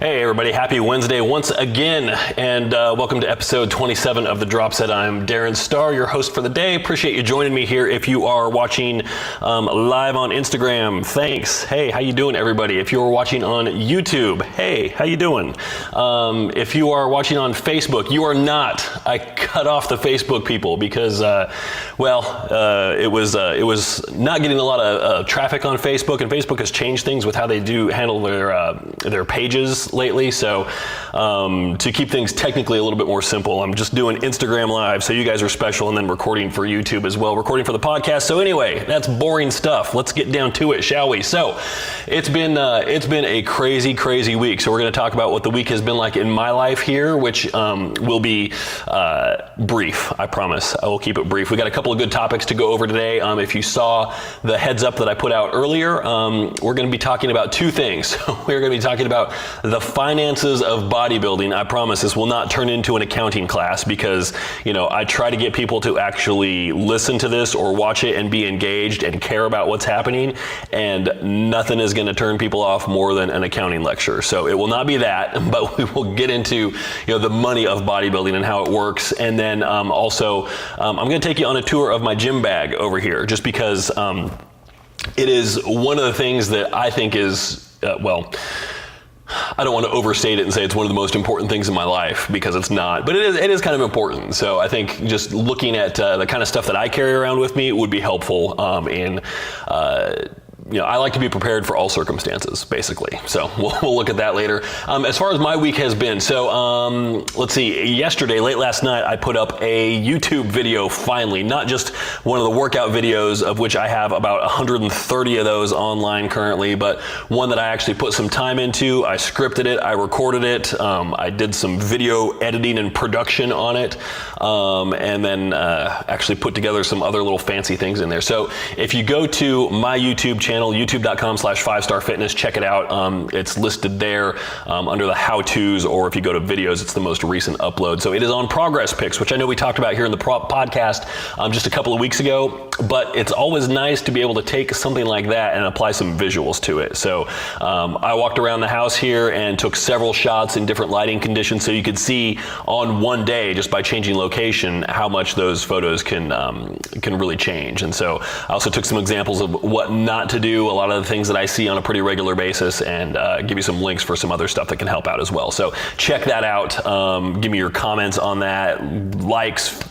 Hey everybody, happy Wednesday once again, and welcome to episode 27 of The Drop Set. I'm Darren Starr, your host for the day. Appreciate you joining me here. If you are watching live on Instagram, thanks. Hey, how you doing everybody? If you are watching on YouTube, hey, how you doing? If you are watching on Facebook, you are not. I cut off the Facebook people because, it was not getting a lot of traffic on Facebook, and Facebook has changed things with how they do handle their pages lately. So to keep things technically a little bit more simple, I'm just doing Instagram Live, so you guys are special, and then recording for YouTube as well, recording for the podcast. So anyway, that's boring stuff. Let's get down to it, shall we? So it's been a crazy week. So we're going to talk about what the week has been like in my life here, which will be brief. I promise I will keep it brief. We got a couple of good topics to go over today. If you saw the heads up that I put out earlier, we're going to be talking about two things. We're going to be talking about the finances of bodybuilding. I promise this will not turn into an accounting class because, I try to get people to actually listen to this or watch it and be engaged and care about what's happening, and nothing is going to turn people off more than an accounting lecture. So it will not be that, but we will get into, the money of bodybuilding and how it works. And then also, I'm going to take you on a tour of my gym bag over here, just because it is one of the things that I think is, I don't want to overstate it and say it's one of the most important things in my life, because it's not, but it is kind of important. So I think just looking at the kind of stuff that I carry around with me would be helpful I like to be prepared for all circumstances, basically. So we'll look at that later. As far as my week has been, so let's see. Yesterday, late last night, I put up a YouTube video finally. Not just one of the workout videos, of which I have about 130 of those online currently, but one that I actually put some time into. I scripted it, I recorded it, I did some video editing and production on it, and then actually put together some other little fancy things in there. So if you go to my YouTube channel, youtube.com/5starfitness. Check it out. It's listed there under the how-tos, or if you go to videos, it's the most recent upload. So it is on progress pics, which I know we talked about here in the podcast just a couple of weeks ago, but it's always nice to be able to take something like that and apply some visuals to it. So I walked around the house here and took several shots in different lighting conditions, so you could see on one day, just by changing location, how much those photos can really change. And so I also took some examples of what not to do, a lot of the things that I see on a pretty regular basis, and give you some links for some other stuff that can help out as well. So check that out. Give me your comments on that, likes,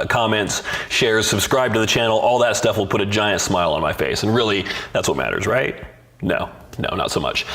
comments, shares, subscribe to the channel. All that stuff will put a giant smile on my face, and really, that's what matters, right? No, not so much.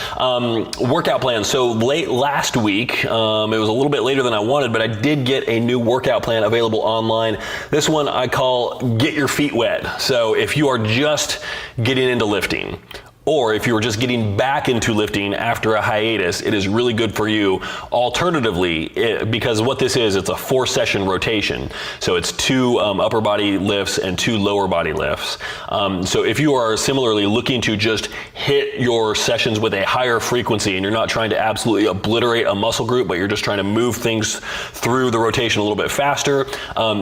Workout plan. So late last week, it was a little bit later than I wanted, but I did get a new workout plan available online. This one I call Get Your Feet Wet. So if you are just getting into lifting, or if you were just getting back into lifting after a hiatus, it is really good for you. Alternatively, because what this is, it's a 4-session rotation. So it's 2 upper body lifts and 2 lower body lifts. So if you are similarly looking to just hit your sessions with a higher frequency, and you're not trying to absolutely obliterate a muscle group, but you're just trying to move things through the rotation a little bit faster,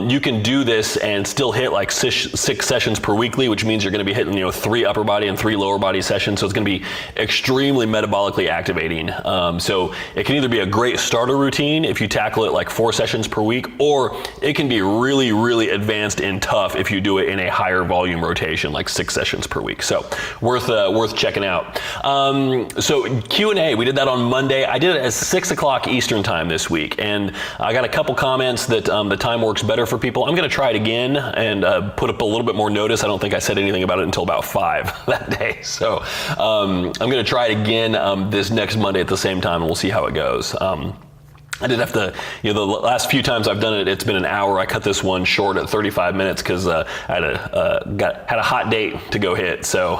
you can do this and still hit like 6 sessions per weekly, which means you're going to be hitting 3 upper body and 3 lower body sessions. So it's going to be extremely metabolically activating. So it can either be a great starter routine if you tackle it like 4 sessions per week, or it can be really advanced and tough if you do it in a higher volume rotation, like 6 sessions per week. So worth checking out. So Q&A, we did that on Monday. I did it at 6 o'clock Eastern time this week, and I got a couple comments that the time works better for people. I'm going to try it again and put up a little bit more notice. I don't think I said anything about it until about 5 that day. So I'm going to try it again this next Monday at the same time, and we'll see how it goes. I did have to, the last few times I've done it, it's been an hour. I cut this one short at 35 minutes because I had a hot date to go hit. So,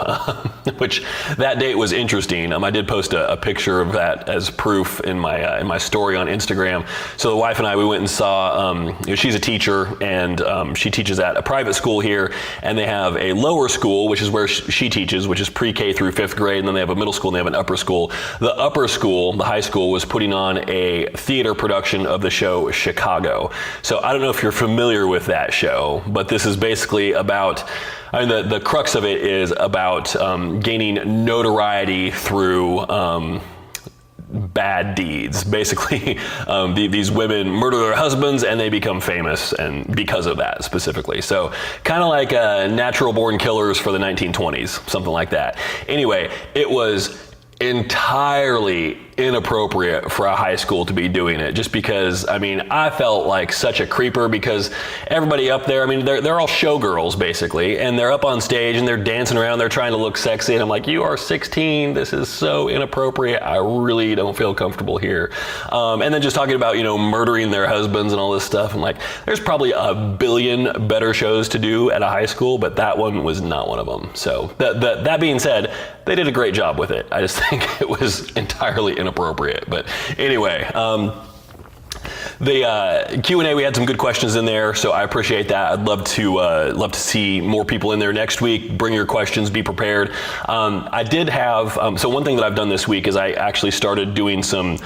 which that date was interesting. I did post a picture of that as proof in my story on Instagram. So the wife and I, we went and saw. She's a teacher, and she teaches at a private school here, and they have a lower school, which is where she teaches, which is pre-K through 5th grade, and then they have a middle school and they have an upper school. The upper school, the high school, was putting on a theater production of the show Chicago. So I don't know if you're familiar with that show, but this is basically about, the crux of it is about gaining notoriety through bad deeds. Basically, these women murder their husbands and they become famous, and because of that specifically. So kind of like natural born killers for the 1920s, something like that. Anyway, it was entirely inappropriate for a high school to be doing it, just because, I mean, I felt like such a creeper, because everybody up there, I mean, they're all showgirls basically, and they're up on stage and they're dancing around, they're trying to look sexy, and I'm like, you are 16, this is so inappropriate, I really don't feel comfortable here. And then just talking about, murdering their husbands and all this stuff, I'm like, there's probably a billion better shows to do at a high school, but that one was not one of them. So that being said, they did a great job with it. I just think it was entirely inappropriate. But anyway, the Q&A, we had some good questions in there, so I appreciate that. I'd love to see more people in there next week. Bring your questions, be prepared. I did have, so one thing that I've done this week is I actually started doing some,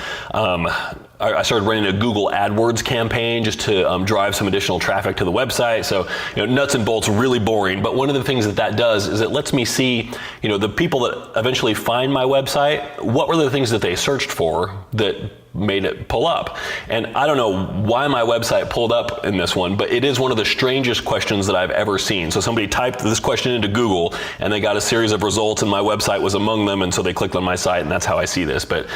I started running a Google AdWords campaign just to drive some additional traffic to the website. So, nuts and bolts, really boring. But one of the things that does is it lets me see, the people that eventually find my website, what were the things that they searched for that made it pull up. And I don't know why my website pulled up in this one, but it is one of the strangest questions that I've ever seen. So somebody typed this question into Google and they got a series of results, and my website was among them, and so they clicked on my site, and that's how I see this. But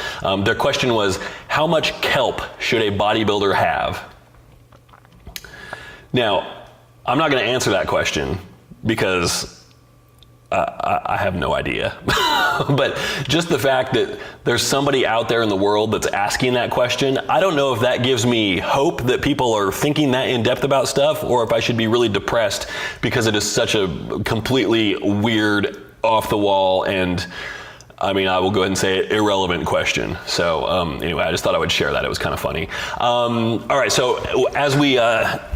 their question was, how much kelp should a bodybuilder have? Now, I'm not going to answer that question because I have no idea. But just the fact that there's somebody out there in the world that's asking that question, I don't know if that gives me hope that people are thinking that in depth about stuff, or if I should be really depressed because it is such a completely weird, off the wall, and I mean, I will go ahead and say it, irrelevant question. So anyway, I just thought I would share that. It was kind of funny. All right, so as we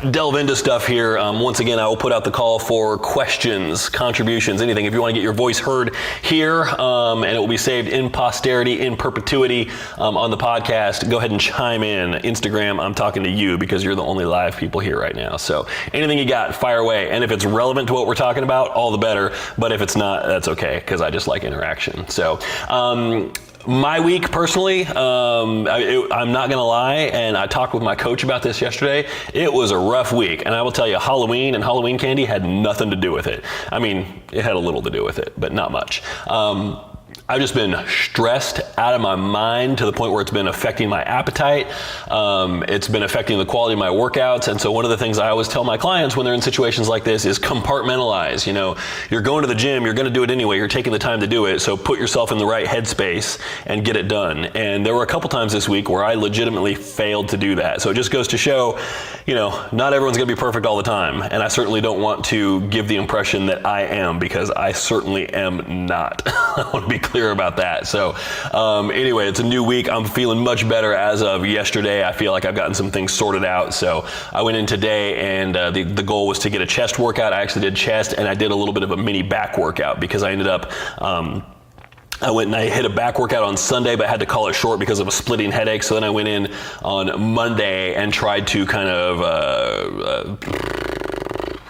delve into stuff here, once again, I will put out the call for questions, contributions, anything. If you want to get your voice heard here, and it will be saved in posterity, in perpetuity on the podcast, go ahead and chime in. Instagram, I'm talking to you because you're the only live people here right now. So anything you got, fire away. And if it's relevant to what we're talking about, all the better. But if it's not, that's okay, because I just like interaction. So my week personally, I'm not gonna lie, and I talked with my coach about this yesterday. It was a rough week, and I will tell you, Halloween and Halloween candy had nothing to do with it. I mean, it had a little to do with it, but not much. I've just been stressed out of my mind to the point where it's been affecting my appetite. It's been affecting the quality of my workouts. And so one of the things I always tell my clients when they're in situations like this is compartmentalize. You're going to the gym, you're going to do it anyway, you're taking the time to do it. So put yourself in the right headspace and get it done. And there were a couple times this week where I legitimately failed to do that. So it just goes to show, not everyone's going to be perfect all the time. And I certainly don't want to give the impression that I am, because I certainly am not. I want to be clear about that. So anyway, it's a new week. I'm feeling much better as of yesterday. I feel like I've gotten some things sorted out. So I went in today, and the goal was to get a chest workout. I actually did chest, and I did a little bit of a mini back workout because I ended up I went and I hit a back workout on Sunday, but had to call it short because of a splitting headache. So then I went in on Monday and tried to kind of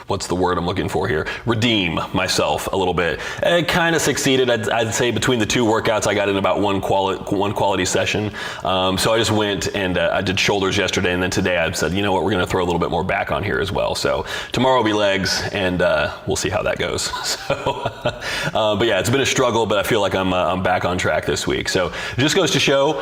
what's the word I'm looking for here? Redeem myself a little bit. It kind of succeeded. I'd say between the two workouts, I got in about one quality session. So I just went and I did shoulders yesterday, and then today I said, you know what, we're going to throw a little bit more back on here as well. So tomorrow will be legs, and we'll see how that goes. So, but yeah, it's been a struggle, but I feel like I'm back on track this week. So it just goes to show,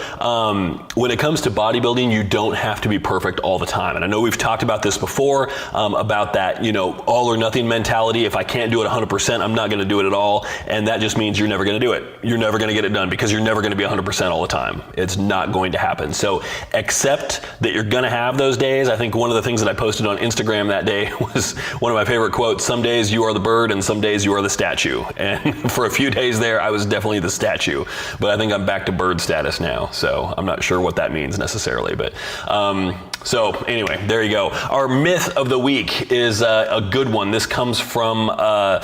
when it comes to bodybuilding, you don't have to be perfect all the time. And I know we've talked about this before, about that, all or nothing mentality. If I can't do it 100%, I'm not going to do it at all. And that just means you're never going to do it. You're never going to get it done because you're never going to be 100% all the time. It's not going to happen. So accept that you're going to have those days. I think one of the things that I posted on Instagram that day was one of my favorite quotes. Some days you are the bird and some days you are the statue. And for a few days there, I was definitely the statue, but I think I'm back to bird status now. So I'm not sure what that means necessarily, but, so anyway, there you go. Our myth of the week is a good one. This comes from, I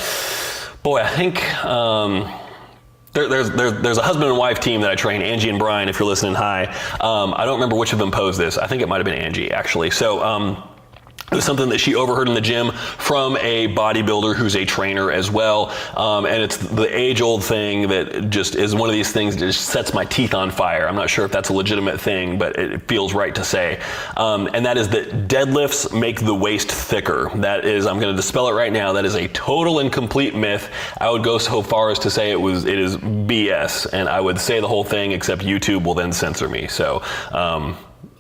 think there's a husband and wife team that I train, Angie and Brian, if you're listening, hi. I don't remember which of them posed this. I think it might have been Angie, actually. So It was something that she overheard in the gym from a bodybuilder who's a trainer as well. And it's the age-old thing that just is one of these things that just sets my teeth on fire. I'm not sure if that's a legitimate thing, but it feels right to say. And that is that deadlifts make the waist thicker. That is, I'm going to dispel it right now, that is a total and complete myth. I would go so far as to say it is BS, and I would say the whole thing, except YouTube will then censor me. So,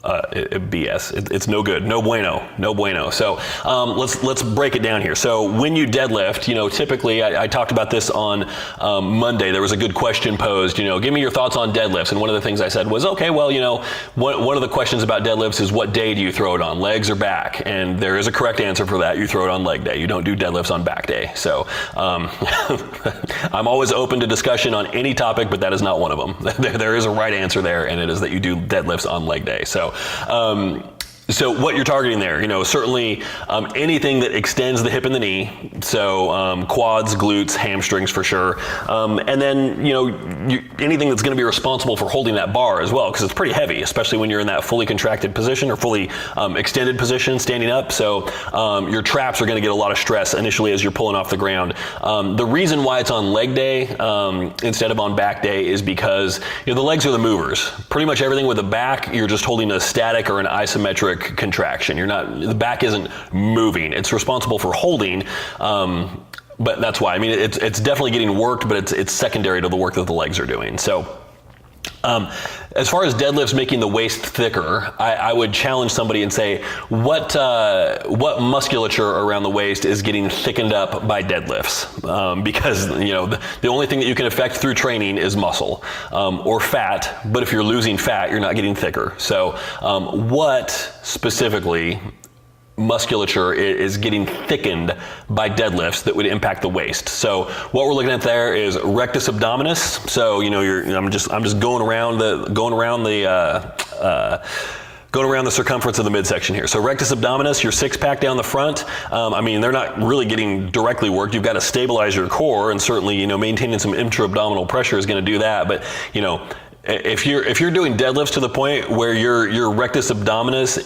BS. It's no good. No bueno. No bueno. So let's break it down here. So when you deadlift, typically I talked about this on Monday. There was a good question posed. Give me your thoughts on deadlifts. And one of the things I said was, okay, well, one of the questions about deadlifts is what day do you throw it on, legs or back? And there is a correct answer for that. You throw it on leg day. You don't do deadlifts on back day. So I'm always open to discussion on any topic, but that is not one of them. There is a right answer there, and it is that you do deadlifts on leg day. So what you're targeting there, certainly anything that extends the hip and the knee, so quads, glutes, hamstrings for sure, and then anything that's going to be responsible for holding that bar as well, because it's pretty heavy, especially when you're in that fully contracted position or fully extended position, standing up. So your traps are going to get a lot of stress initially as you're pulling off the ground. The reason why it's on leg day instead of on back day is because the legs are the movers. Pretty much everything with the back, you're just holding a static or an isometric contraction. The back isn't moving. It's responsible for holding, but that's why. It's definitely getting worked, but it's secondary to the work that the legs are doing. So as far as deadlifts making the waist thicker, I would challenge somebody and say, what musculature around the waist is getting thickened up by deadlifts? Because the only thing that you can affect through training is muscle or fat. But if you're losing fat, you're not getting thicker. So what specifically musculature is getting thickened by deadlifts that would impact the waist? So what we're looking at there is rectus abdominis. So I'm just going around the circumference of the midsection here. So rectus abdominis, your six pack down the front. They're not really getting directly worked. You've got to stabilize your core, and certainly maintaining some intra-abdominal pressure is going to do that. But if you're doing deadlifts to the point where your rectus abdominis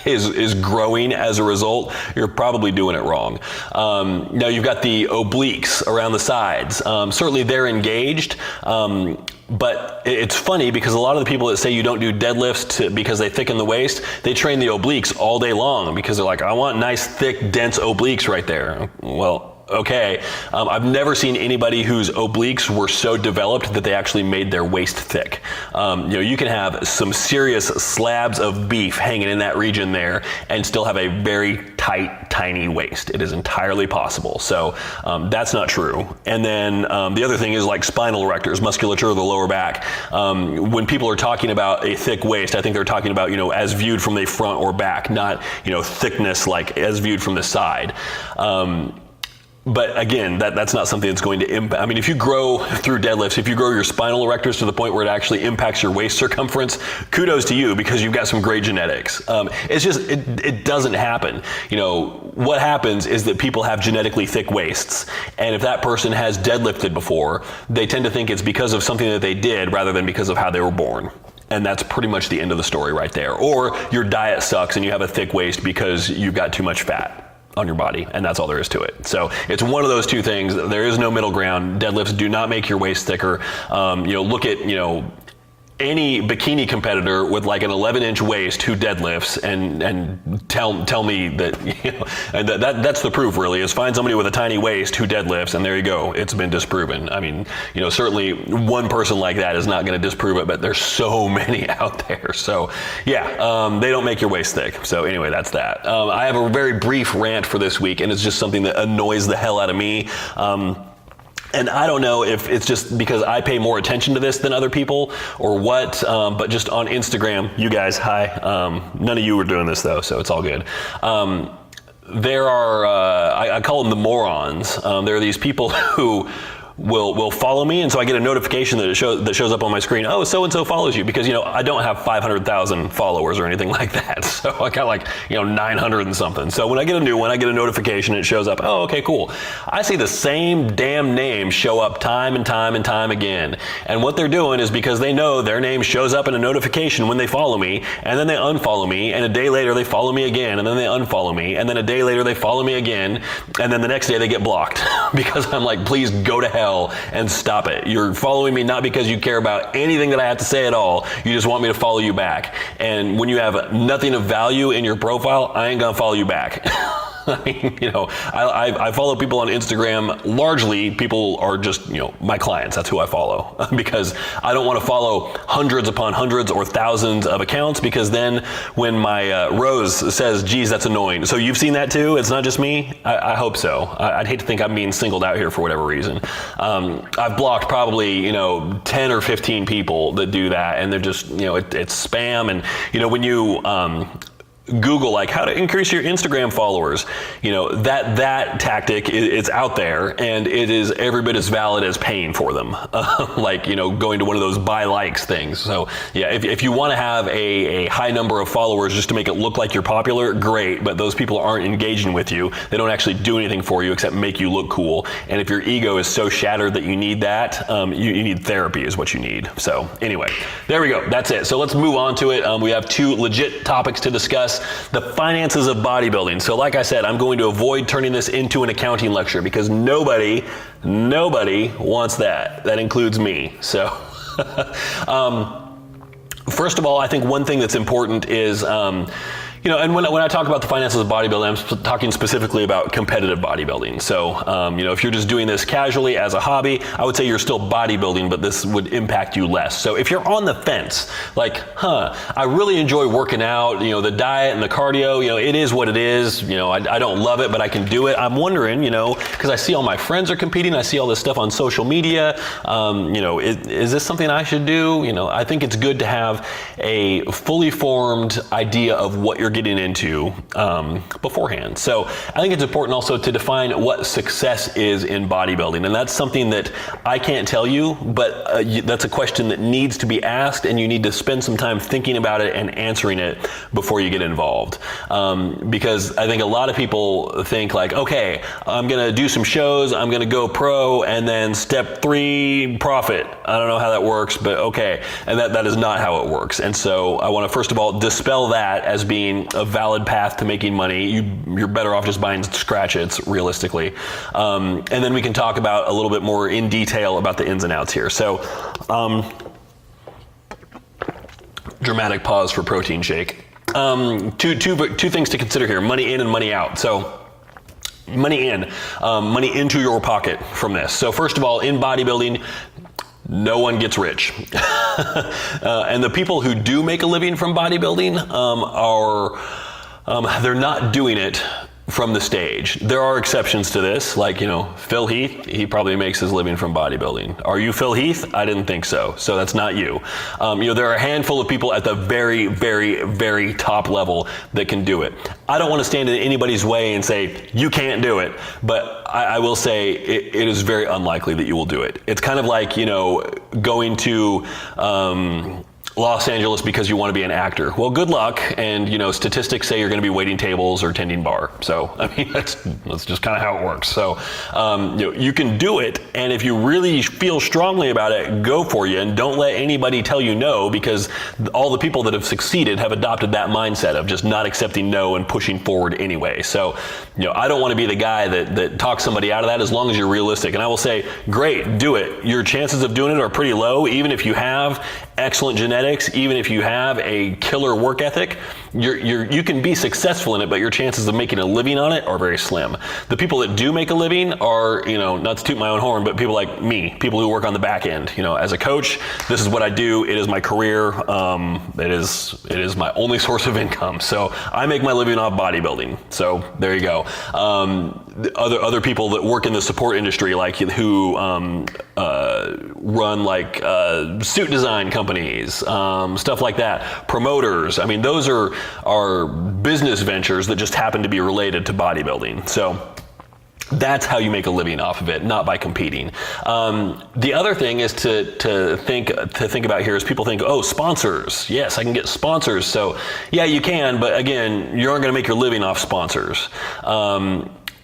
is growing as a result, you're probably doing it wrong. Now you've got the obliques around the sides. Certainly they're engaged, but it's funny because a lot of the people that say you don't do deadlifts because they thicken the waist, they train the obliques all day long because they're like, I want nice, thick, dense obliques right there. Well, okay. I've never seen anybody whose obliques were so developed that they actually made their waist thick. You can have some serious slabs of beef hanging in that region there and still have a very tight, tiny waist. It is entirely possible. So that's not true. And then the other thing is like spinal erectors, musculature of the lower back. When people are talking about a thick waist, I think they're talking about, as viewed from the front or back, not, thickness like as viewed from the side. But again, that's not something that's going to impact. If you grow through deadlifts, if you grow your spinal erectors to the point where it actually impacts your waist circumference, kudos to you because you've got some great genetics. It's just, it doesn't happen. What happens is that people have genetically thick waists. And if that person has deadlifted before, they tend to think it's because of something that they did rather than because of how they were born. And that's pretty much the end of the story right there. Or your diet sucks and you have a thick waist because you've got too much fat on your body, and that's all there is to it. So it's one of those two things. There is no middle ground. Deadlifts do not make your waist thicker. Look at any bikini competitor with like an 11-inch waist who deadlifts and tell me that and that's the proof really, is find somebody with a tiny waist who deadlifts and there you go, it's been disproven. Certainly one person like that is not going to disprove it, but there's so many out there. So yeah, they don't make your waist thick. So anyway, that's that. I have a very brief rant for this week, and it's just something that annoys the hell out of me. And I don't know if it's just because I pay more attention to this than other people or what, but just on Instagram, you guys, hi. None of you were doing this though, so it's all good. There are, I call them the morons. There are these people who will follow me, and so I get a notification that shows up on my screen. Oh, so and so follows you, because I don't have 500,000 followers or anything like that. So I got like 900 and something. So when I get a new one, I get a notification. It shows up. Oh, okay, cool. I see the same damn name show up time and time and time again. And what they're doing is because they know their name shows up in a notification when they follow me, and then they unfollow me, and a day later they follow me again, and then they unfollow me, and then a day later they follow me again, and then the next day they get blocked because I'm like, please go to hell and stop it. You're following me not because you care about anything that I have to say at all. You just want me to follow you back. And when you have nothing of value in your profile, I ain't gonna follow you back. I mean, I follow people on Instagram. Largely, people are just, my clients. That's who I follow because I don't want to follow hundreds upon hundreds or thousands of accounts, because then when my Rose says, geez, that's annoying. So you've seen that too? It's not just me? I hope so. I'd hate to think I'm being singled out here for whatever reason. I've blocked probably, 10 or 15 people that do that, and they're just, it's spam. And, when you, Google like how to increase your Instagram followers, that tactic is out there, and it is every bit as valid as paying for them. Like, going to one of those buy likes things. So yeah, if you want to have a high number of followers just to make it look like you're popular, great, but those people aren't engaging with you. They don't actually do anything for you except make you look cool. And if your ego is so shattered that you need that, you need therapy is what you need. So anyway, there we go. That's it. So let's move on to it. We have two legit topics to discuss. The finances of bodybuilding. So like I said, I'm going to avoid turning this into an accounting lecture because nobody wants that. That includes me. So first of all, I think one thing that's important is, and when I talk about the finances of bodybuilding, I'm talking specifically about competitive bodybuilding. So, if you're just doing this casually as a hobby, I would say you're still bodybuilding, but this would impact you less. So if you're on the fence, like, I really enjoy working out, the diet and the cardio, it is what it is. I don't love it, but I can do it. I'm wondering, because I see all my friends are competing. I see all this stuff on social media. Is this something I should do? I think it's good to have a fully formed idea of what you're getting into beforehand. So I think it's important also to define what success is in bodybuilding, and that's something that I can't tell you, but that's a question that needs to be asked, and you need to spend some time thinking about it and answering it before you get involved. Because I think a lot of people think like, okay, I'm gonna do some shows, I'm gonna go pro, and then step 3, profit. I don't know how that works, but okay. And that is not how it works. And so I want to first of all dispel that as being a valid path to making money. You're better off just buying scratch hits, realistically. And then we can talk about a little bit more in detail about the ins and outs here. So, dramatic pause for protein shake. Two things to consider here: money in and money out. So, money in, money into your pocket from this. So first of all, in bodybuilding, no one gets rich. And the people who do make a living from bodybuilding they're not doing it from the stage. There are exceptions to this, like, Phil Heath, he probably makes his living from bodybuilding. Are you Phil Heath? I didn't think so. So that's not you. There are a handful of people at the very, very, very top level that can do it. I don't want to stand in anybody's way and say, you can't do it, but I will say it is very unlikely that you will do it. It's kind of like, going to, Los Angeles because you want to be an actor. Well, good luck. And, statistics say you're going to be waiting tables or tending bar. So, I mean, that's just kind of how it works. So, you can do it. And if you really feel strongly about it, go for you. And don't let anybody tell you no, because all the people that have succeeded have adopted that mindset of just not accepting no and pushing forward anyway. So, I don't want to be the guy that talks somebody out of that, as long as you're realistic. And I will say, great, do it. Your chances of doing it are pretty low, even if you have excellent genetics, even if you have a killer work ethic. You can be successful in it, but your chances of making a living on it are very slim. The people that do make a living are, not to toot my own horn, but people like me, people who work on the back end. As a coach, this is what I do. It is my career. It is my only source of income. So I make my living off bodybuilding. So there you go. Other people that work in the support industry, like who run like suit design companies, stuff like that, promoters. I mean, those are business ventures that just happen to be related to bodybuilding. So That's how you make a living off of it, not by competing. The other thing is to think about here is people think, oh, sponsors. Yes, I can get sponsors. So yeah, you can, but again, you aren't going to make your living off sponsors.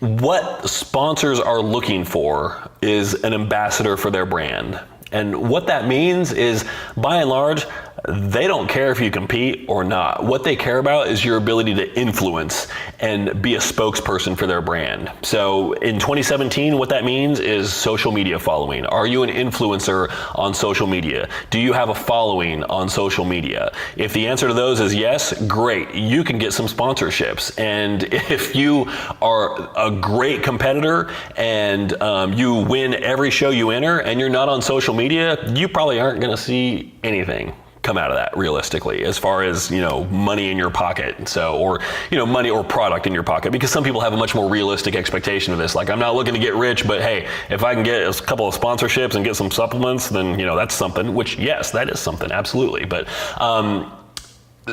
What sponsors are looking for is an ambassador for their brand. And what that means is, by and large, they don't care if you compete or not. What they care about is your ability to influence and be a spokesperson for their brand. So in 2017, what that means is social media following. Are you an influencer on social media? Do you have a following on social media? If the answer to those is yes, great. You can get some sponsorships. And if you are a great competitor and you win every show you enter and you're not on social media, you probably aren't going to see anything come out of that realistically, as far as, money in your pocket. So, or, money or product in your pocket, because some people have a much more realistic expectation of this. Like, I'm not looking to get rich, but hey, if I can get a couple of sponsorships and get some supplements, then, that's something, which yes, that is something, absolutely. But,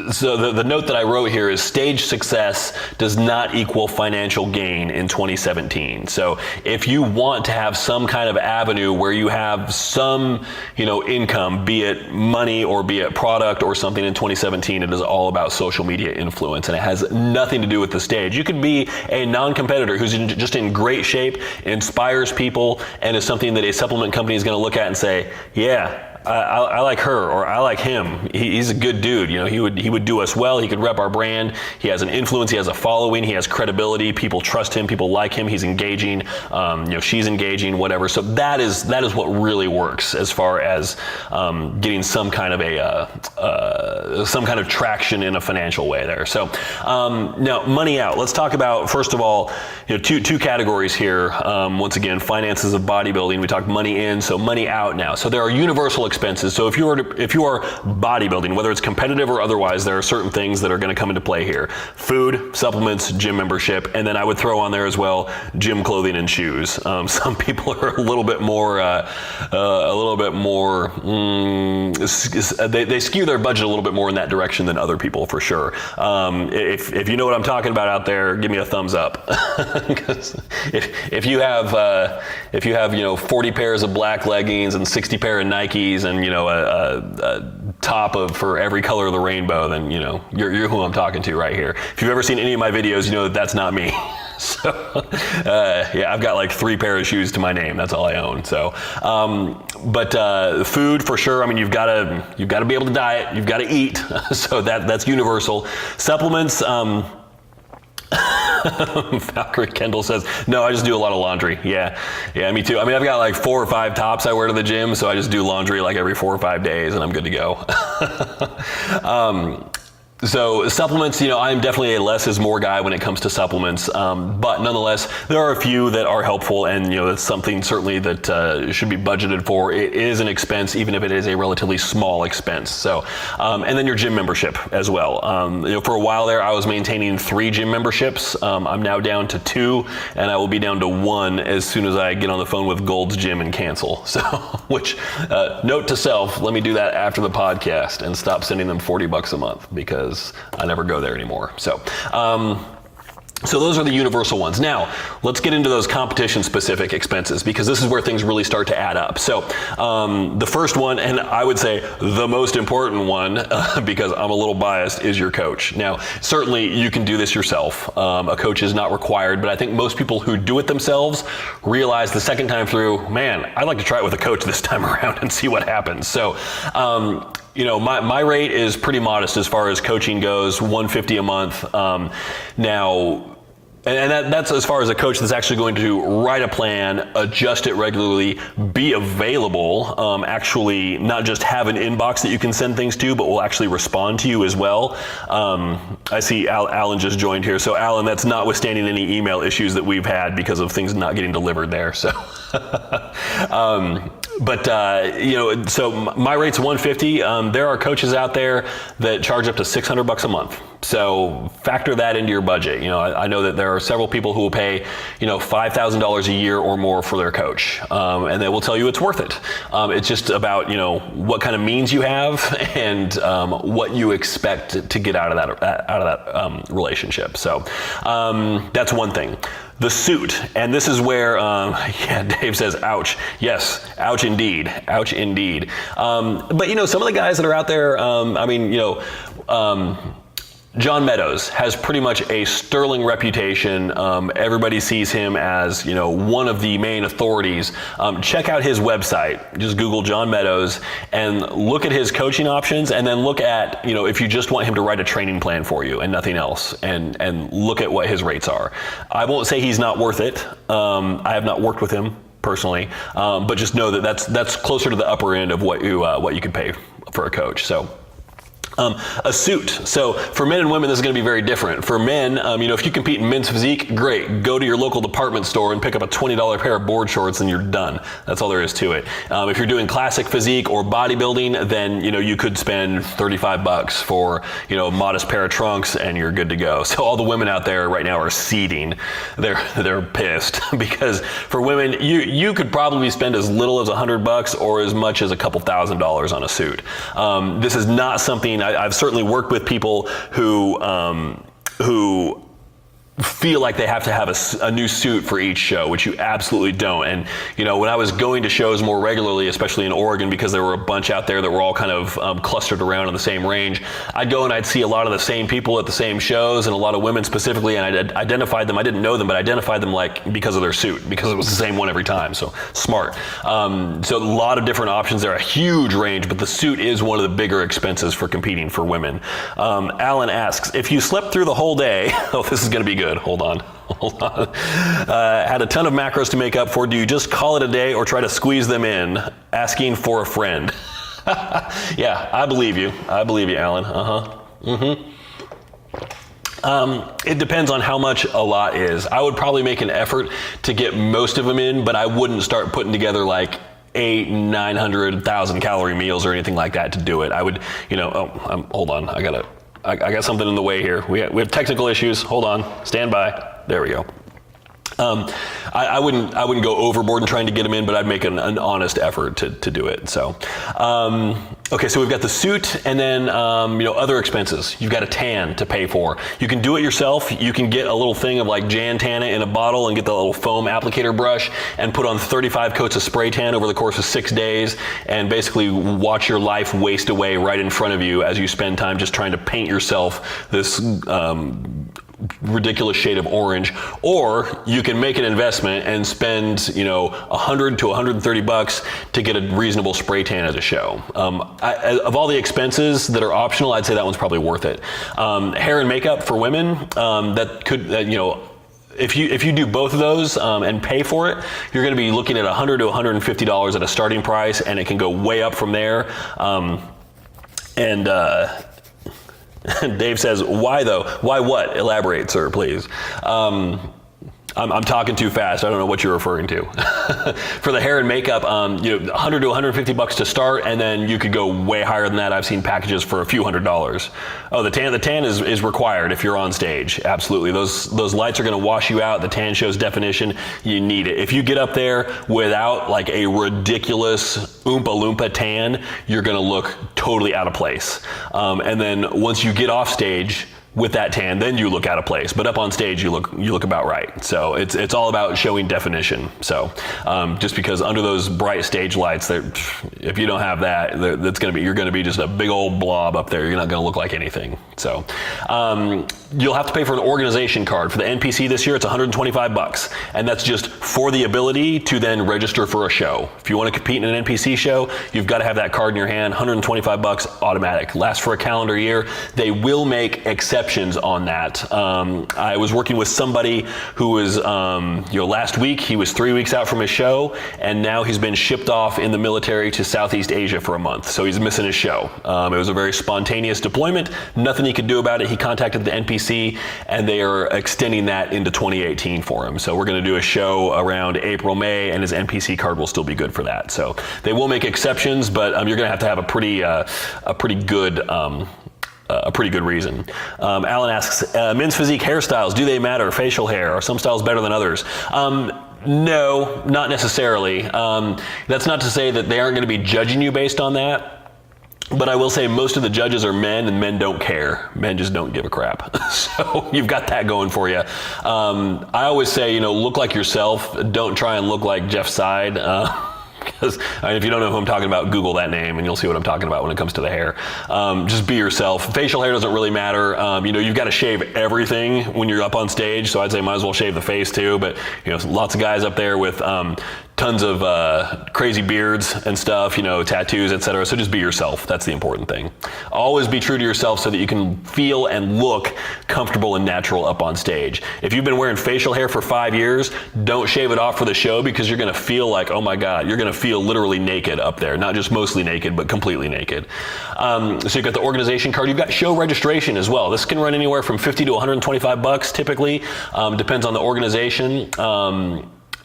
so the note that I wrote here is stage success does not equal financial gain in 2017. So if you want to have some kind of avenue where you have some, income, be it money or be it product or something in 2017, it is all about social media influence, and it has nothing to do with the stage. You could be a non-competitor who's just in great shape, inspires people, and is something that a supplement company is going to look at and say, yeah, I like her, or I like him. He's a good dude. He would do us well. He could rep our brand. He has an influence. He has a following. He has credibility. People trust him. People like him. He's engaging. She's engaging. Whatever. So that is what really works as far as getting some kind of traction in a financial way there. So now, money out. Let's talk about, first of all, two categories here. Once again, finances of bodybuilding. We talked money in, so money out now. So there are universal expenses. So if you are bodybuilding, whether it's competitive or otherwise, there are certain things that are going to come into play here: food, supplements, gym membership, and then I would throw on there as well gym clothing and shoes. Some people are a little bit more they skew their budget a little bit more in that direction than other people, for sure. If you know what I'm talking about out there, give me a thumbs up. Because if you have 40 pairs of black leggings and 60 pair of Nikes and a top for every color of the rainbow, then you're who I'm talking to right here. If you've ever seen any of my videos, you know that's not me. So yeah, I've got like 3 pairs of shoes to my name. That's all I own. So, but food for sure. I mean, you've got to be able to diet. You've got to eat. So that's universal. Supplements. Valkyrie Kendall says, no, I just do a lot of laundry. Yeah, me too. I mean, I've got like 4 or 5 tops I wear to the gym, so I just do laundry like every 4 or 5 days, and I'm good to go. So supplements, I'm definitely a less is more guy when it comes to supplements, but nonetheless, there are a few that are helpful, and it's something certainly that should be budgeted for. It is an expense, even if it is a relatively small expense. So, and then your gym membership as well. For a while there, I was maintaining 3 gym memberships. I'm now down to 2, and I will be down to 1 as soon as I get on the phone with Gold's Gym and cancel. So, which note to self, let me do that after the podcast and stop sending them $40 a month, because I never go there anymore. So those are the universal ones. Now, let's get into those competition-specific expenses, because this is where things really start to add up. So the first one, and I would say the most important one, because I'm a little biased, is your coach. Now, certainly you can do this yourself. A coach is not required, but I think most people who do it themselves realize the second time through, man, I'd like to try it with a coach this time around and see what happens. So my rate is pretty modest as far as coaching goes, $150 a month. Now, and that's as far as a coach that's actually going to write a plan, adjust it regularly, be available, actually not just have an inbox that you can send things to, but will actually respond to you as well. I see Alan just joined here. So Alan, that's notwithstanding any email issues that we've had because of things not getting delivered there. So, so my rate's $150. There are coaches out there that charge up to $600 a month. So factor that into your budget. I know that there are several people who will pay, $5,000 a year or more for their coach, and they will tell you it's worth it. It's just about what kind of means you have and what you expect to get out of that relationship. So that's one thing. The suit, and this is where, yeah, Dave says, ouch. Yes, ouch indeed, ouch indeed. But some of the guys that are out there, John Meadows has pretty much a sterling reputation. Everybody sees him as, one of the main authorities. Check out his website. Just Google John Meadows and look at his coaching options, and then look at, if you just want him to write a training plan for you and nothing else, and look at what his rates are. I won't say he's not worth it. I have not worked with him personally, but just know that that's closer to the upper end of what you could pay for a coach. So. A suit. So for men and women, this is going to be very different. For men, if you compete in men's physique, great. Go to your local department store and pick up a $20 pair of board shorts and you're done. That's all there is to it. If you're doing classic physique or bodybuilding, then, you could spend $35 for, a modest pair of trunks and you're good to go. So all the women out there right now are seething. They're pissed because for women, you could probably spend as little as $100 or as much as a couple $1,000s on a suit. This is not something I've certainly worked with people who feel like they have to have a new suit for each show, which you absolutely don't. And when I was going to shows more regularly, especially in Oregon, because there were a bunch out there that were all kind of clustered around in the same range, I'd go and I'd see a lot of the same people at the same shows, and a lot of women specifically, and I'd identified them. I didn't know them, but I identified them because of their suit, because it was the same one every time. So smart. So a lot of different options there, a huge range, but the suit is one of the bigger expenses for competing for women. Alan asks, if you slept through the whole day, oh, this is going to be good. Hold on. Had a ton of macros to make up for. Do you just call it a day or try to squeeze them in? Asking for a friend. Yeah, I believe you, Alan. It depends on how much a lot is. I would probably make an effort to get most of them in, but I wouldn't start putting together like 800, 900, 1,000 calorie meals or anything like that to do it. I would, hold on. I got something in the way here. We have technical issues. Hold on. Stand by. There we go. I wouldn't go overboard in trying to get them in, but I'd make an honest effort to do it. So, okay, so we've got the suit, and then other expenses. You've got a tan to pay for. You can do it yourself. You can get a little thing of like Jantana in a bottle and get the little foam applicator brush and put on 35 coats of spray tan over the course of 6 days, and basically watch your life waste away right in front of you as you spend time just trying to paint yourself this ridiculous shade of orange. Or you can make an investment and spend $100 to $130 to get a reasonable spray tan at a show. Of all the expenses that are optional, I'd say that one's probably worth it. Hair and makeup for women, if you do both of those and pay for it, you're going to be looking at $100 to $150 at a starting price, and it can go way up from there. Dave says, why though? Why what? Elaborate, sir, please. I'm talking too fast. I don't know what you're referring to. For the hair and makeup, $100 to $150 to start, and then you could go way higher than that. I've seen packages for a few $100s. Oh, the tan is required if you're on stage. Absolutely. Those lights are going to wash you out. The tan shows definition. You need it. If you get up there without like a ridiculous Oompa Loompa tan, you're going to look totally out of place. And then once you get off stage with that tan, then you look out of place. But up on stage, you look about right. So it's all about showing definition. So just because under those bright stage lights, if you don't have that, you're gonna be just a big old blob up there. You're not gonna look like anything. So you'll have to pay for an organization card. For the NPC this year, it's $125, and that's just for the ability to then register for a show. If you want to compete in an NPC show, you've got to have that card in your hand. $125 automatic. Lasts for a calendar year. They will make exceptions on that. I was working with somebody who was, last week he was 3 weeks out from his show, and now he's been shipped off in the military to Southeast Asia for a month. So he's missing his show. It was a very spontaneous deployment. Nothing he could do about it. He contacted the NPC, and they are extending that into 2018 for him. So we're going to do a show around April, May, and his NPC card will still be good for that. So they will make exceptions, but you're going to have a pretty good reason. Alan asks, men's physique hairstyles, do they matter? Facial hair, are some styles better than others? No, not necessarily. That's not to say that they aren't going to be judging you based on that. But I will say most of the judges are men, and men don't care. Men just don't give a crap. So you've got that going for you. I always say, look like yourself. Don't try and look like Jeff Side. Because if you don't know who I'm talking about, Google that name and you'll see what I'm talking about when it comes to the hair. Just be yourself. Facial hair doesn't really matter. You've got to shave everything when you're up on stage, so I'd say might as well shave the face too. But lots of guys up there with tons of crazy beards and stuff, tattoos, etc. So just be yourself. That's the important thing. Always be true to yourself so that you can feel and look comfortable and natural up on stage. If you've been wearing facial hair for 5 years, don't shave it off for the show, because you're going to feel like, oh my God, you're going to feel literally naked up there. Not just mostly naked, but completely naked. So you've got the organization card. You've got show registration as well. This can run anywhere from $50 to $125 typically. Depends on the organization.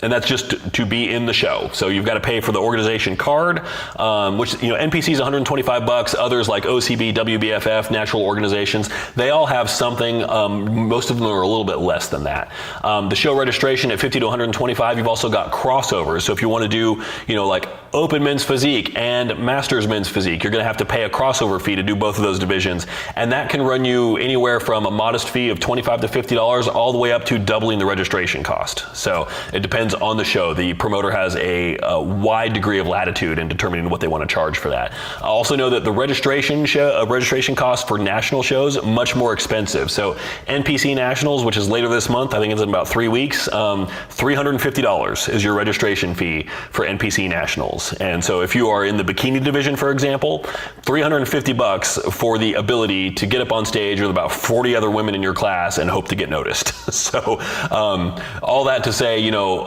And that's just to be in the show. So you've got to pay for the organization card, which, NPC is $125. Others like OCB, WBFF, natural organizations, they all have something. Most of them are a little bit less than that. The show registration at $50 to $125. You've also got crossovers. So if you want to do, like Open Men's Physique and Masters Men's Physique, you're going to have to pay a crossover fee to do both of those divisions. And that can run you anywhere from a modest fee of $25 to $50 all the way up to doubling the registration cost. So it depends on the show. The promoter has a wide degree of latitude in determining what they want to charge for that. I also know that the registration cost for national shows much more expensive. So NPC Nationals, which is later this month, I think it's in about 3 weeks, $350 is your registration fee for NPC Nationals. And so if you are in the bikini division, for example, $350 for the ability to get up on stage with about 40 other women in your class and hope to get noticed. So all that to say,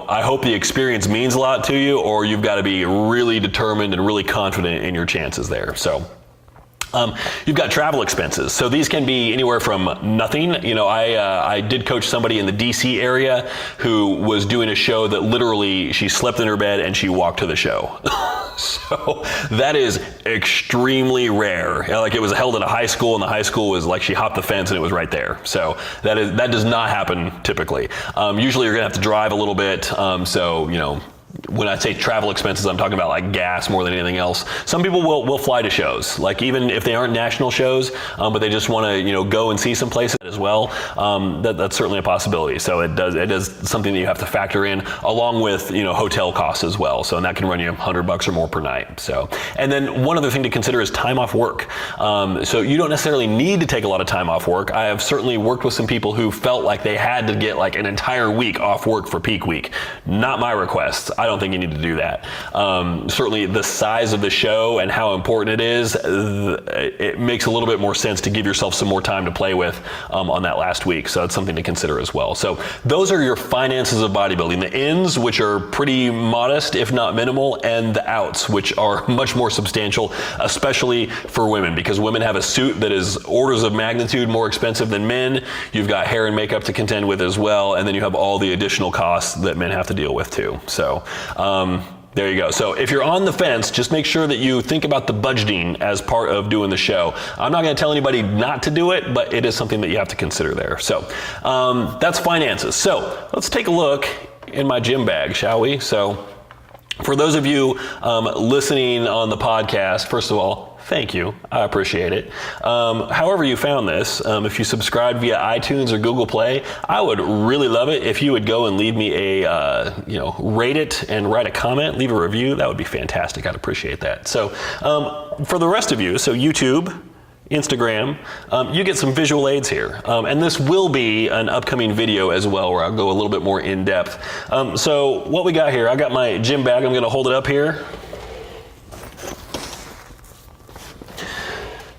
I hope the experience means a lot to you, or you've got to be really determined and really confident in your chances there. So you've got travel expenses. So these can be anywhere from nothing. I did coach somebody in the DC area who was doing a show that literally she slept in her bed and she walked to the show. So that is extremely rare. Like, it was held at a high school, and the high school was like she hopped the fence and it was right there. So that does not happen typically. Usually you're gonna have to drive a little bit. When I say travel expenses, I'm talking about like gas more than anything else. Some people will fly to shows, like even if they aren't national shows, but they just want to go and see some places as well. That's certainly a possibility. So it is something that you have to factor in, along with hotel costs as well. So, and that can run you $100 or more per night. So, and then one other thing to consider is time off work. So you don't necessarily need to take a lot of time off work. I have certainly worked with some people who felt like they had to get like an entire week off work for peak week. Not my request. I don't think you need to do that. Certainly the size of the show and how important it is, it makes a little bit more sense to give yourself some more time to play with on that last week. So it's something to consider as well. So those are your finances of bodybuilding. The ins, which are pretty modest, if not minimal, and the outs, which are much more substantial, especially for women, because women have a suit that is orders of magnitude more expensive than men. You've got hair and makeup to contend with as well, and then you have all the additional costs that men have to deal with too. So there you go. So if you're on the fence, just make sure that you think about the budgeting as part of doing the show. I'm not going to tell anybody not to do it, but it is something that you have to consider there. So that's finances. So let's take a look in my gym bag, shall we? So for those of you listening on the podcast, first of all, thank you. I appreciate it. However you found this, if you subscribe via iTunes or Google Play, I would really love it if you would go and leave me a, rate it and write a comment, leave a review. That would be fantastic. I'd appreciate that. So for the rest of you, so YouTube, Instagram, you get some visual aids here. And this will be an upcoming video as well, where I'll go a little bit more in depth. So what we got here, I got my gym bag. I'm gonna hold it up here.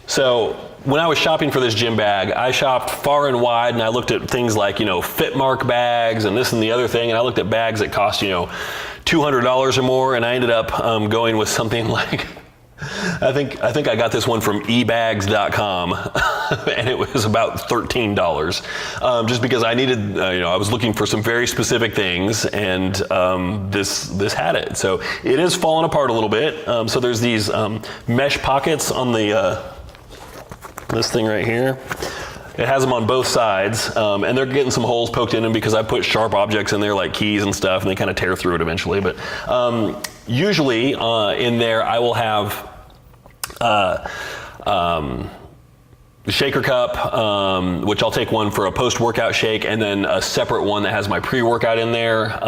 So when I was shopping for this gym bag, I shopped far and wide, and I looked at things like, Fitmark bags and this and the other thing. And I looked at bags that cost, $200 or more. And I ended up going with something like, I think I got this one from ebags.com and it was about $13, just because I needed, I was looking for some very specific things, and this had it. So it is falling apart a little bit. So there's these mesh pockets on the this thing right here. It has them on both sides, and they're getting some holes poked in them because I put sharp objects in there like keys and stuff, and they kind of tear through it eventually. But usually in there I will have shaker cup, which I'll take one for a post-workout shake, and then a separate one that has my pre-workout in there.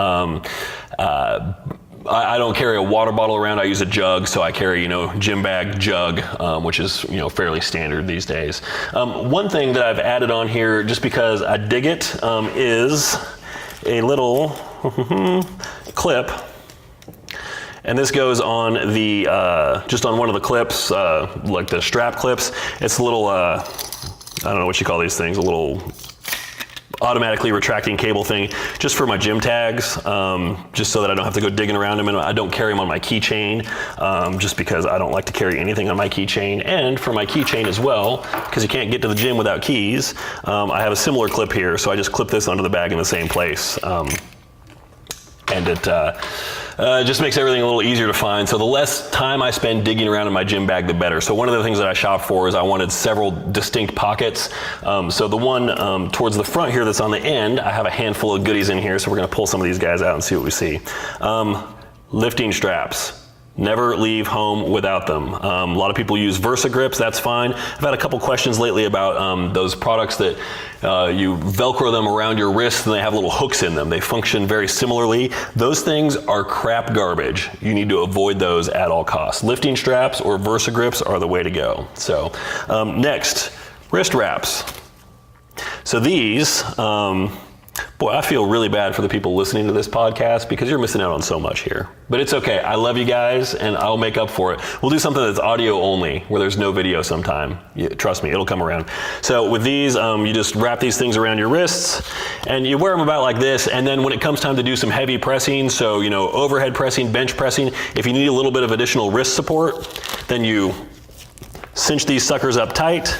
I don't carry a water bottle around. I use a jug, so I carry, gym bag, jug, which is, fairly standard these days. One thing that I've added on here, just because I dig it, is a little clip. And this goes on the, just on one of the clips, like the strap clips. It's a little, I don't know what you call these things, a little automatically retracting cable thing, just for my gym tags, just so that I don't have to go digging around them. And I don't carry them on my keychain, just because I don't like to carry anything on my keychain. And for my keychain as well, because you can't get to the gym without keys, I have a similar clip here, so I just clip this onto the bag in the same place. And it just makes everything a little easier to find. So the less time I spend digging around in my gym bag, the better. So one of the things that I shop for is I wanted several distinct pockets. So the one towards the front here that's on the end, I have a handful of goodies in here. So we're gonna pull some of these guys out and see what we see. Lifting straps. Never leave home without them. A lot of people use Versa grips, that's fine. I've had a couple questions lately about those products that you Velcro them around your wrists and they have little hooks in them. They function very similarly. Those things are crap garbage. You need to avoid those at all costs. Lifting straps or Versa grips are the way to go. So next, wrist wraps. So these, boy, I feel really bad for the people listening to this podcast because you're missing out on so much here. But it's okay. I love you guys and I'll make up for it. We'll do something that's audio only where there's no video sometime. Trust me, it'll come around. So with these, you just wrap these things around your wrists and you wear them about like this. And then when it comes time to do some heavy pressing, so, overhead pressing, bench pressing, if you need a little bit of additional wrist support, then you cinch these suckers up tight.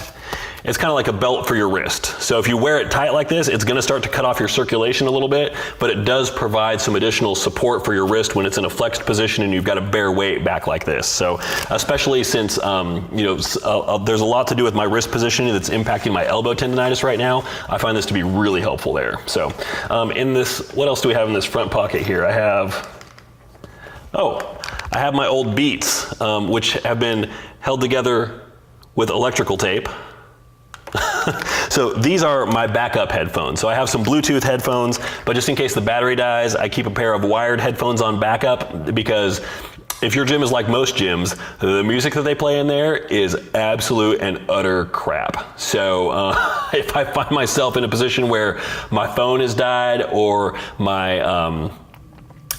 It's kind of like a belt for your wrist. So if you wear it tight like this, it's gonna start to cut off your circulation a little bit, but it does provide some additional support for your wrist when it's in a flexed position and you've got to bear weight back like this. So especially since, there's a lot to do with my wrist positioning that's impacting my elbow tendonitis right now, I find this to be really helpful there. So in this, what else do we have in this front pocket here? I have my old Beats, which have been held together with electrical tape. So these are my backup headphones. So I have some Bluetooth headphones, but just in case the battery dies, I keep a pair of wired headphones on backup because if your gym is like most gyms, the music that they play in there is absolute and utter crap. So if I find myself in a position where my phone has died or my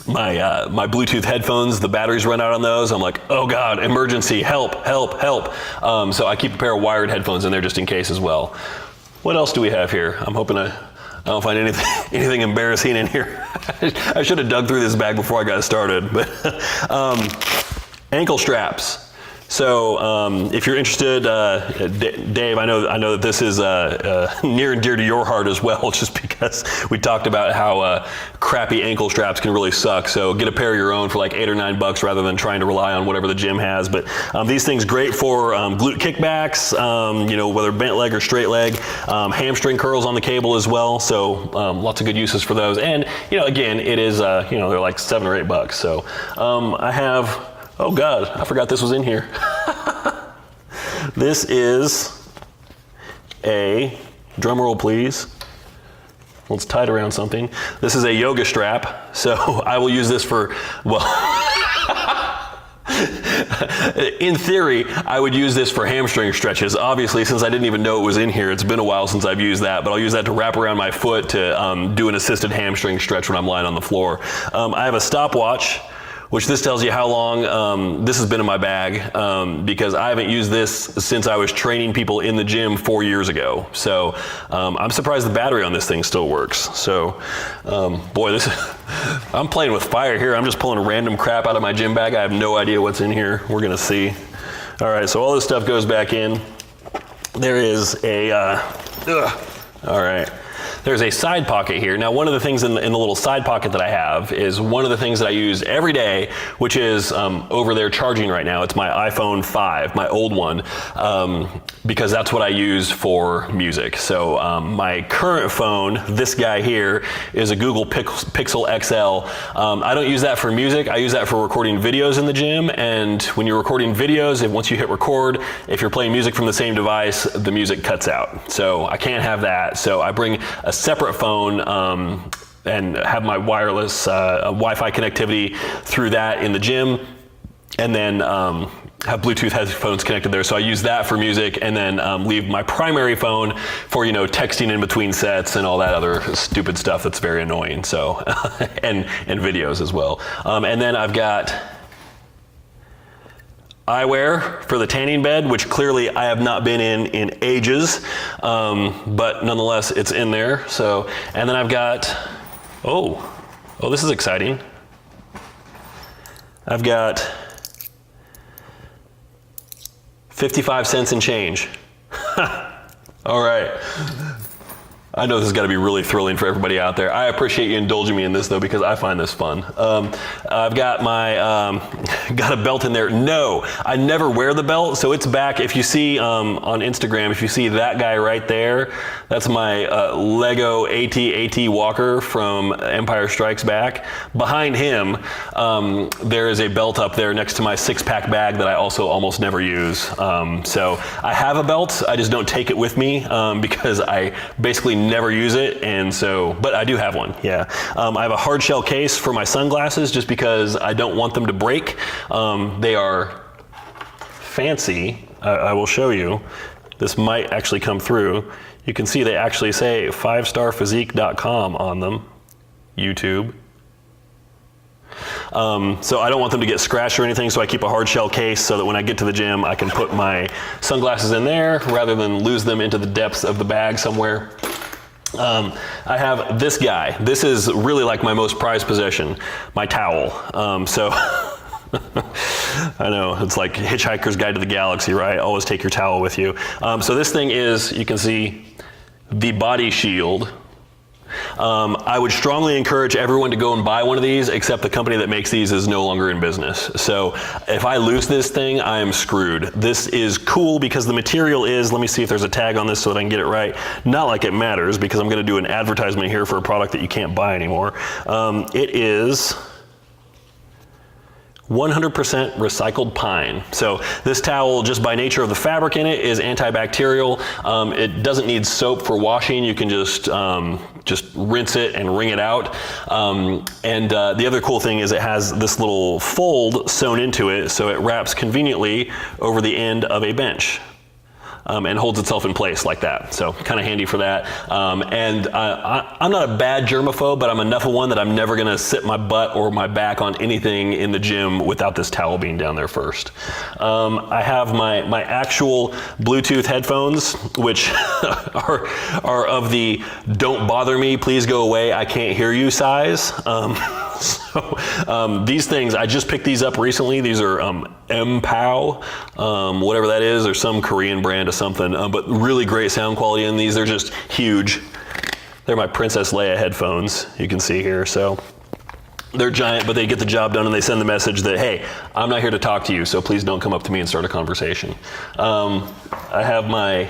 Bluetooth headphones, the batteries run out on those, I'm like, oh God, emergency, help, help, help. So I keep a pair of wired headphones in there just in case as well. What else do we have here? I'm hoping I don't find anything embarrassing in here. I should have dug through this bag before I got started, but ankle straps. So if you're interested, Dave, I know that this is near and dear to your heart as well, just because we talked about how crappy ankle straps can really suck. So get a pair of your own for like $8 or $9 rather than trying to rely on whatever the gym has. But these things great for glute kickbacks, whether bent leg or straight leg, hamstring curls on the cable as well. So lots of good uses for those. And again, it is they're like $7 or $8. So I have. Oh God, I forgot this was in here. This is a, drum roll please. Well, it's tied around something. This is a yoga strap. So I will use this for, in theory, I would use this for hamstring stretches. Obviously, since I didn't even know it was in here, it's been a while since I've used that, but I'll use that to wrap around my foot to do an assisted hamstring stretch when I'm lying on the floor. I have a stopwatch, which this tells you how long this has been in my bag, because I haven't used this since I was training people in the gym 4 years ago. So I'm surprised the battery on this thing still works. So boy, I'm playing with fire here. I'm just pulling random crap out of my gym bag. I have no idea what's in here. We're gonna see. All right, so all this stuff goes back in. There is a, all right. there's a side pocket here. Now, one of the things in the little side pocket that I have is one of the things that I use every day, which is over there charging right now. It's my iPhone 5, my old one, because that's what I use for music. So my current phone, this guy here, is a Google Pixel XL. I don't use that for music. I use that for recording videos in the gym. And when you're recording videos, once you hit record, if you're playing music from the same device, the music cuts out. So I can't have that. So I bring a separate phone and have my wireless Wi-Fi connectivity through that in the gym, and then have Bluetooth headphones connected there. So I use that for music, and then leave my primary phone for, texting in between sets and all that other stupid stuff that's very annoying. So, and videos as well. And then I've got eyewear for the tanning bed, which clearly I have not been in ages, but nonetheless it's in there. So, and then I've got, oh, this is exciting. I've got 55 cents and change. All right. I know this has got to be really thrilling for everybody out there. I appreciate you indulging me in this though, because I find this fun. I've got my, got a belt in there. No, I never wear the belt, so it's back. If you see on Instagram, if you see that guy right there, that's my Lego AT Walker from Empire Strikes Back. Behind him, there is a belt up there next to my 6-pack bag that I also almost never use. So I have a belt, I just don't take it with me because I basically never use it, and so, but I do have one, yeah. I have a hard shell case for my sunglasses just because I don't want them to break. They are fancy. I will show you. This might actually come through. You can see they actually say 5starphysique.com on them, YouTube. So I don't want them to get scratched or anything, so I keep a hard shell case so that when I get to the gym, I can put my sunglasses in there rather than lose them into the depths of the bag somewhere. I have this guy. This is really like my most prized possession, my towel. So I know, it's like Hitchhiker's Guide to the Galaxy, right? Always take your towel with you. So this thing is, you can see, the Body Shield. I would strongly encourage everyone to go and buy one of these, except the company that makes these is no longer in business. So if I lose this thing, I am screwed. This is cool because the material is, let me see if there's a tag on this so that I can get it right. Not like it matters, because I'm gonna do an advertisement here for a product that you can't buy anymore. It is 100% recycled pine. So this towel, just by nature of the fabric in it, is antibacterial. It doesn't need soap for washing. You can just rinse it and wring it out. The other cool thing is it has this little fold sewn into it, so it wraps conveniently over the end of a bench. And holds itself in place like that. So kind of handy for that. I'm not a bad germaphobe, but I'm enough of one that I'm never gonna sit my butt or my back on anything in the gym without this towel being down there first. I have my actual Bluetooth headphones, which are of the don't bother me, please go away, I can't hear you size. These things, I just picked these up recently. These are MPOW, whatever that is, or some Korean brand of something, but really great sound quality in these. They're just huge. They're my Princess Leia headphones, you can see here. So they're giant, but they get the job done, and they send the message that, hey, I'm not here to talk to you, so please don't come up to me and start a conversation. I have my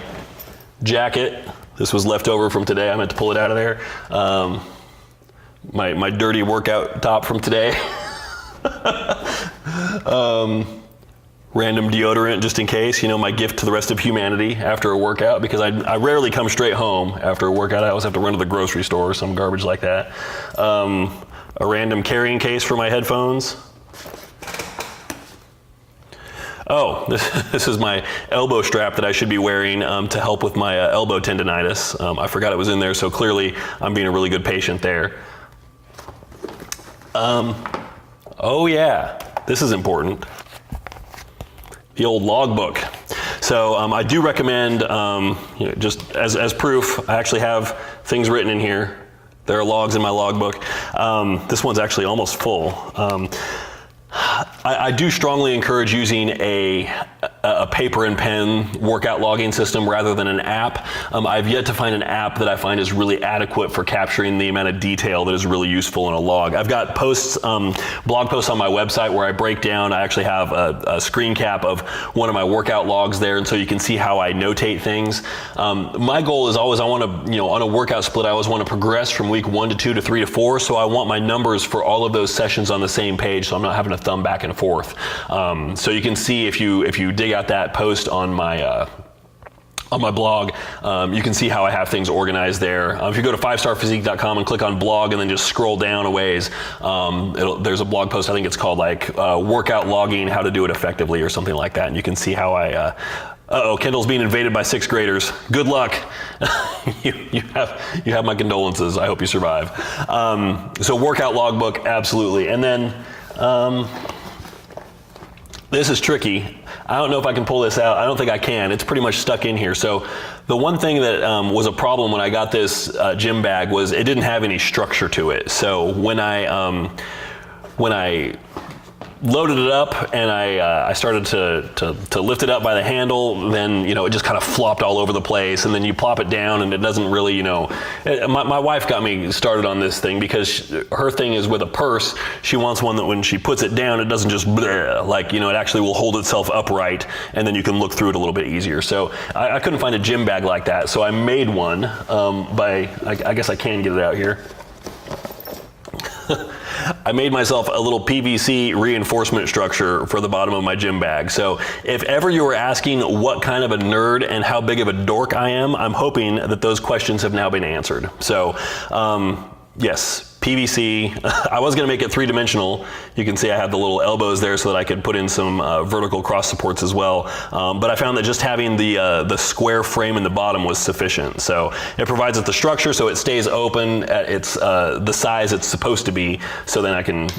jacket. This was left over from today. I meant to pull it out of there. My dirty workout top from today. Random deodorant just in case, my gift to the rest of humanity after a workout, because I rarely come straight home after a workout. I always have to run to the grocery store or some garbage like that. A random carrying case for my headphones. Oh, this is my elbow strap that I should be wearing to help with my elbow tendonitis. I forgot it was in there, so clearly I'm being a really good patient there. Oh yeah, this is important. The old logbook. So I do recommend, just as proof, I actually have things written in here. There are logs in my logbook. This one's actually almost full. I do strongly encourage using a paper and pen workout logging system rather than an app. I've yet to find an app that I find is really adequate for capturing the amount of detail that is really useful in a log. I've got posts, blog posts on my website where I break down. I actually have a screen cap of one of my workout logs there, and so you can see how I notate things. My goal is always, I want to, on a workout split, I always want to progress from week 1 to 2 to 3 to 4. So I want my numbers for all of those sessions on the same page, so I'm not having to thumb back and forth. So you can see if you dig out that post on my blog, you can see how I have things organized there. If you go to 5starphysique.com and click on blog and then just scroll down a ways, there's a blog post, I think it's called workout logging, how to do it effectively or something like that. And you can see how I, Kendall's being invaded by 6th graders. Good luck. you have my condolences. I hope you survive. So workout logbook, absolutely. And then, this is tricky. I don't know if I can pull this out. I don't think I can. It's pretty much stuck in here. So the one thing that was a problem when I got this gym bag was it didn't have any structure to it. So when I loaded it up and I started to lift it up by the handle, then it just kind of flopped all over the place, and then you plop it down and it doesn't really, my wife got me started on this thing because her thing is with a purse, she wants one that when she puts it down it doesn't just bleh, it actually will hold itself upright and then you can look through it a little bit easier. So I couldn't find a gym bag like that, so I made one I guess I can get it out here. I made myself a little PVC reinforcement structure for the bottom of my gym bag. So if ever you were asking what kind of a nerd and how big of a dork I am, I'm hoping that those questions have now been answered. So yes, PVC. I was going to make it 3-dimensional. You can see I have the little elbows there so that I could put in some vertical cross supports as well. But I found that just having the square frame in the bottom was sufficient. So it provides it the structure so it stays open at its the size it's supposed to be. So then I can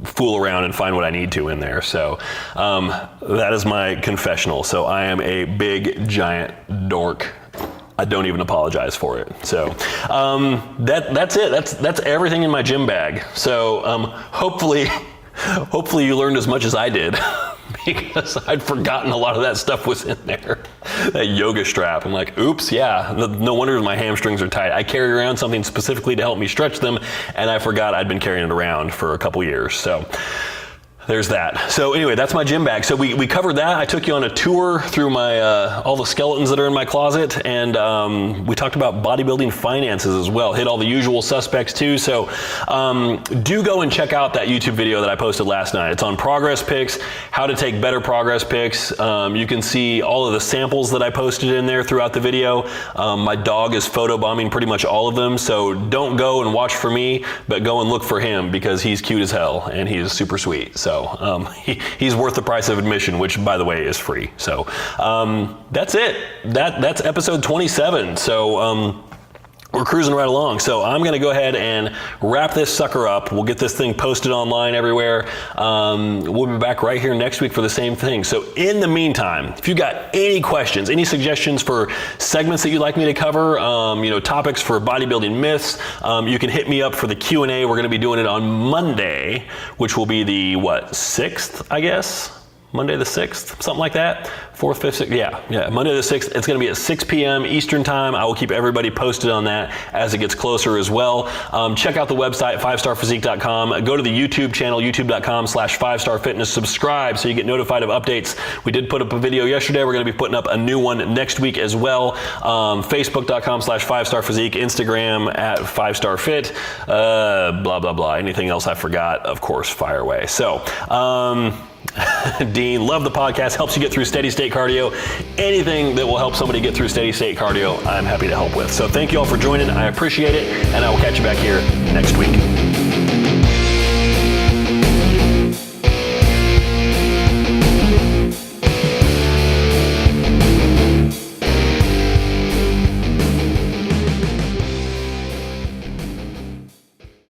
fool around and find what I need to in there. So that is my confessional. So I am a big giant dork. I don't even apologize for it. So that's it. That's everything in my gym bag. So hopefully you learned as much as I did because I'd forgotten a lot of that stuff was in there. That yoga strap. I'm like, oops, yeah. No wonder my hamstrings are tight. I carry around something specifically to help me stretch them, and I forgot I'd been carrying it around for a couple years. So there's that. So anyway, that's my gym bag. So we covered that. I took you on a tour through my all the skeletons that are in my closet, and we talked about bodybuilding finances as well. Hit all the usual suspects too. So do go and check out that YouTube video that I posted last night. It's on progress pics, how to take better progress pics. You can see all of the samples that I posted in there throughout the video. My dog is photobombing pretty much all of them. So don't go and watch for me, but go and look for him because he's cute as hell and he is super sweet. So he's worth the price of admission, which by the way is free. So that's it. That's episode 27. So we're cruising right along. So I'm going to go ahead and wrap this sucker up. We'll get this thing posted online everywhere. We'll be back right here next week for the same thing. So in the meantime, if you got any questions, any suggestions for segments that you'd like me to cover, topics for bodybuilding myths, you can hit me up for the Q&A. We're going to be doing it on Monday, which will be the 6th, I guess? Monday the 6th, something like that. 4th, 5th, 6th, yeah, Monday the 6th. It's gonna be at 6 p.m. Eastern time. I will keep everybody posted on that as it gets closer as well. Check out the website, 5starphysique.com. Go to the YouTube channel, youtube.com/5starfitness. Subscribe so you get notified of updates. We did put up a video yesterday. We're gonna be putting up a new one next week as well. Facebook.com/5starphysique, Instagram at 5starfit, blah, blah, blah. Anything else I forgot, of course, fire away. So, Dean, love the podcast, helps you get through steady state cardio. Anything that will help somebody get through steady state cardio, I'm happy to help with. So thank you all for joining. I appreciate it, and I will catch you back here next week.